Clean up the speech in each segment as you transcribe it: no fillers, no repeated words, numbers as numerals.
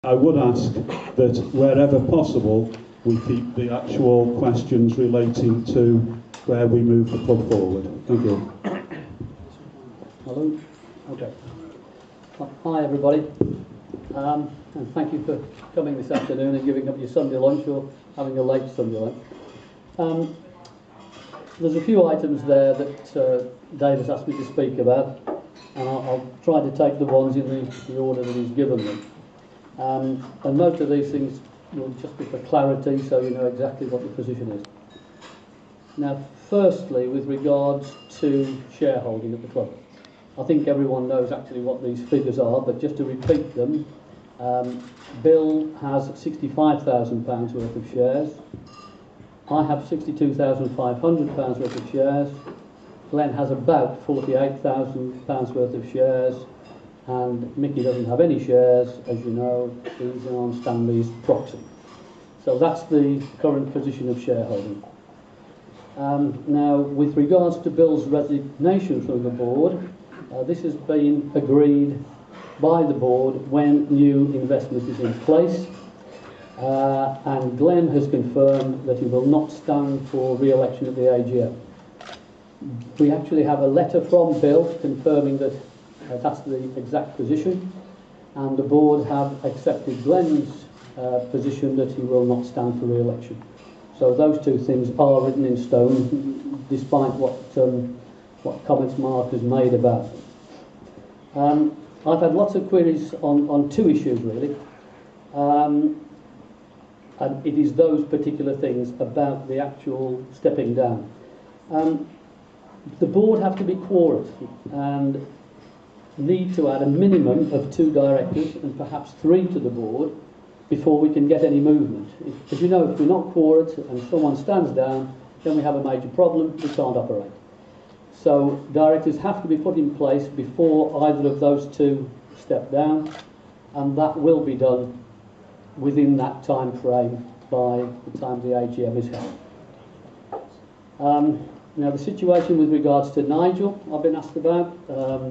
I would ask that wherever possible we keep the actual questions relating to where we move the club forward. Thank you. Hello. Okay. Hi everybody, and thank you for coming this afternoon and giving up your Sunday lunch or having a late Sunday lunch. There's a few items there that Dave has asked me to speak about, and I'll try to take the ones in the order that he's given me. And most of these things will just be for clarity, so you know exactly what the position is. Now, firstly, with regards to shareholding at the club, I think everyone knows actually what these figures are, but just to repeat them, Bill has £65,000 worth of shares. I have £62,500 worth of shares. Glenn has about £48,000 worth of shares. And Mickey doesn't have any shares, as you know. He's on Stanley's proxy. So that's the current position of shareholding. Now, with regards to Bill's resignation from the board, this has been agreed by the board when new investment is in place. And Glenn has confirmed that he will not stand for re-election at the AGM. We actually have a letter from Bill confirming that that's the exact position, and the board have accepted Glenn's position that he will not stand for re-election. So those two things are written in stone, despite what comments Mark has made about them. I've had lots of queries on two issues really, and it is those particular things about the actual stepping down. The board have to be quorate and need to add a minimum of 2 directors and perhaps 3 to the board before we can get any movement. As you know, if we're not quorate and someone stands down, then we have a major problem, we can't operate. So directors have to be put in place before either of those 2 step down, and that will be done within that time frame by the time the AGM is held. Now, the situation with regards to Nigel, I've been asked about.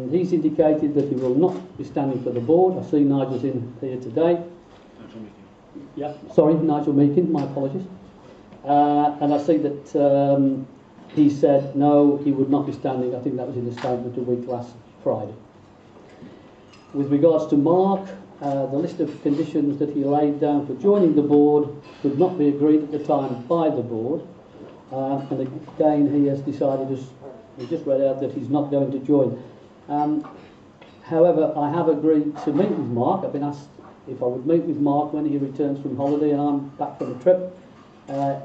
He's indicated that he will not be standing for the board. I see Nigel's in here today. Nigel Meakin. Yeah, sorry, Nigel Meakin, my apologies. And I see that he said no, he would not be standing. I think that was in the statement a week last Friday. With regards to Mark, the list of conditions that he laid down for joining the board could not be agreed at the time by the board. And again, he has decided, as we just read out, that he's not going to join. However, I have agreed to meet with Mark. I've been asked if I would meet with Mark when he returns from holiday, and I'm back from a trip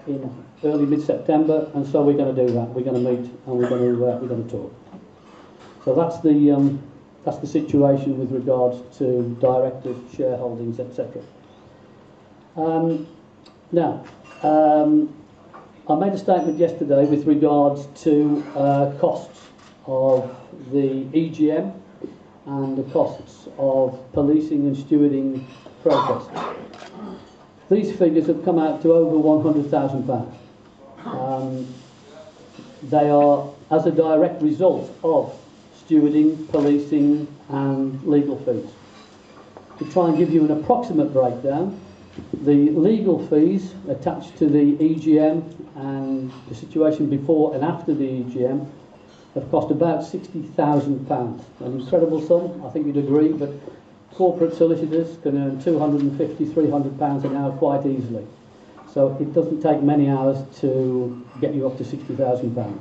in early mid-September, and so we're going to do that. We're going to meet and we're going to talk. So that's the situation with regards to directors, shareholdings, etc. Now. I made a statement yesterday with regards to costs of the EGM and the costs of policing and stewarding protests. These figures have come out to over £100,000. They are as a direct result of stewarding, policing and legal fees. To try and give you an approximate breakdown, the legal fees attached to the EGM and the situation before and after the EGM have cost about £60,000. An incredible sum, I think you'd agree, but corporate solicitors can earn £250, £300 an hour quite easily. So it doesn't take many hours to get you up to £60,000.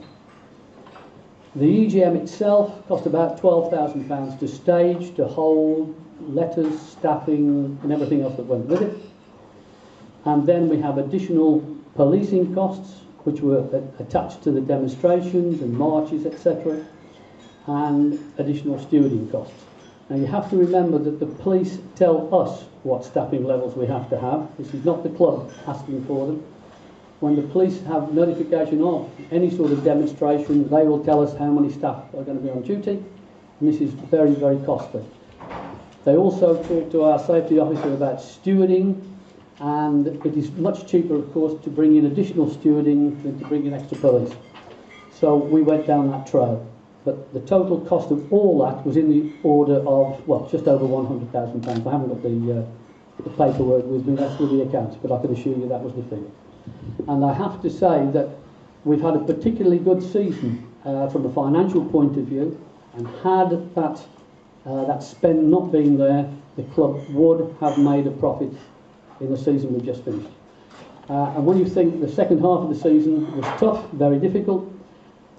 The EGM itself cost about £12,000 to stage, to hold, letters, staffing and everything else that went with it. And then we have additional policing costs, which were attached to the demonstrations and marches, etc., and additional stewarding costs. Now you have to remember that the police tell us what staffing levels we have to have. This is not the club asking for them. When the police have notification of any sort of demonstration, they will tell us how many staff are going to be on duty, and this is very, very costly. They also talk to our safety officer about stewarding, and it is much cheaper, of course, to bring in additional stewarding than to bring in extra police. So we went down that trail. But the total cost of all that was in the order of, well, just over £100,000. I haven't got the paperwork with me, that's with the accounts, but I can assure you that was the figure. And I have to say that we've had a particularly good season from a financial point of view, and had that spend not been there, the club would have made a profit in the season we've just finished. And when you think the second half of the season was tough, very difficult,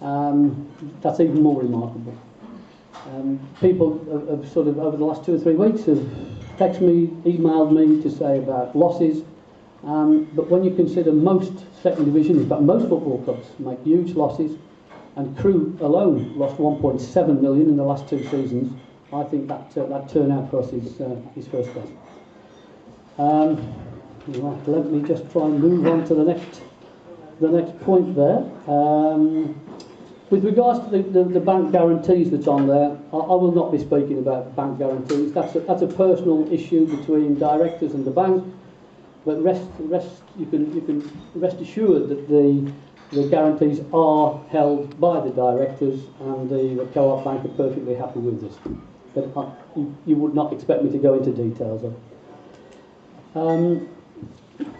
that's even more remarkable. People have sort of, over the last 2 or 3 weeks, have texted me, emailed me to say about losses, but when you consider most second division, in fact most football clubs make huge losses, and Crewe alone lost 1.7 million in the last 2 seasons, I think that turnout for us is first class. Right, let me just try and move on to the next point there. With regards to the bank guarantees that's on there, I will not be speaking about bank guarantees. That's a personal issue between directors and the bank. But you can rest assured that the guarantees are held by the directors, and the Co-op Bank are perfectly happy with this. But you would not expect me to go into details of it.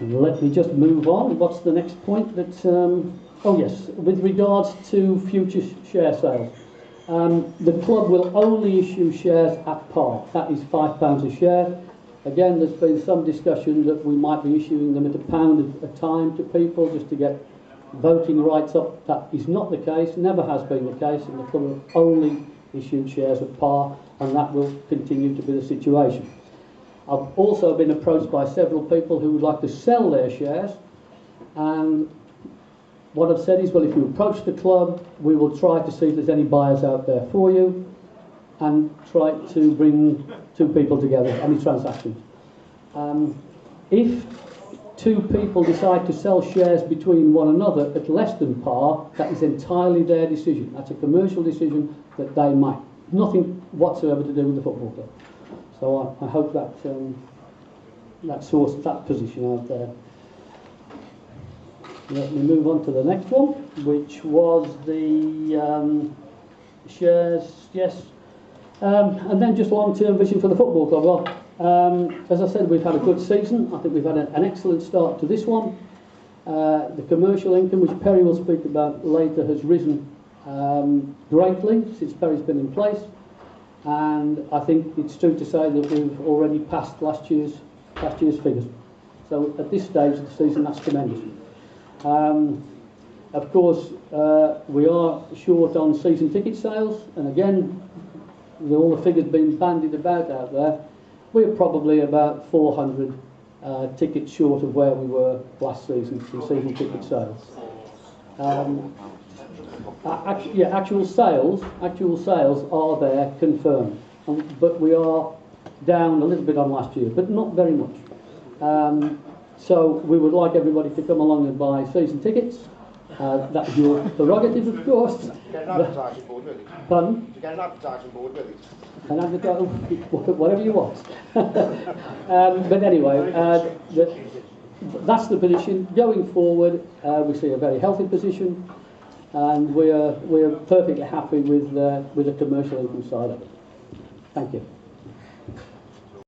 Let me just move on. What's the next point? Oh yes, with regards to future share sales. The club will only issue shares at par. That is £5 a share. Again, there's been some discussion that we might be issuing them at £1 a time to people just to get voting rights up. That is not the case, never has been the case, and the club will only issue shares at par, and that will continue to be the situation. I've also been approached by several people who would like to sell their shares, and what I've said is, well, if you approach the club, we will try to see if there's any buyers out there for you, and try to bring 2 people together, any transaction. If 2 people decide to sell shares between one another at less than par, that is entirely their decision. That's a commercial decision that they make. Nothing whatsoever to do with the football club. So I hope that sorts that position out there. Let me move on to the next one, which was the shares, yes. And then just long-term vision for the football club. Well, as I said, we've had a good season. I think we've had an excellent start to this one. The commercial income, which Perry will speak about later, has risen greatly since Perry's been in place. And I think it's true to say that we've already passed last year's figures. So at this stage of the season, that's tremendous. Of course, we are short on season ticket sales, and again, with all the figures being bandied about out there, we're probably about 400 tickets short of where we were last season in season ticket sales. Actual sales are there, confirmed, but we are down a little bit on last year, but not very much. So we would like everybody to come along and buy season tickets. That's your prerogative, of course. Get an advertising board with it. Pardon? To get an advertising board with it. Whatever you want. But anyway, that's the position. Going forward, we see a very healthy position, and we're perfectly happy with the commercial income side of it. Thank you.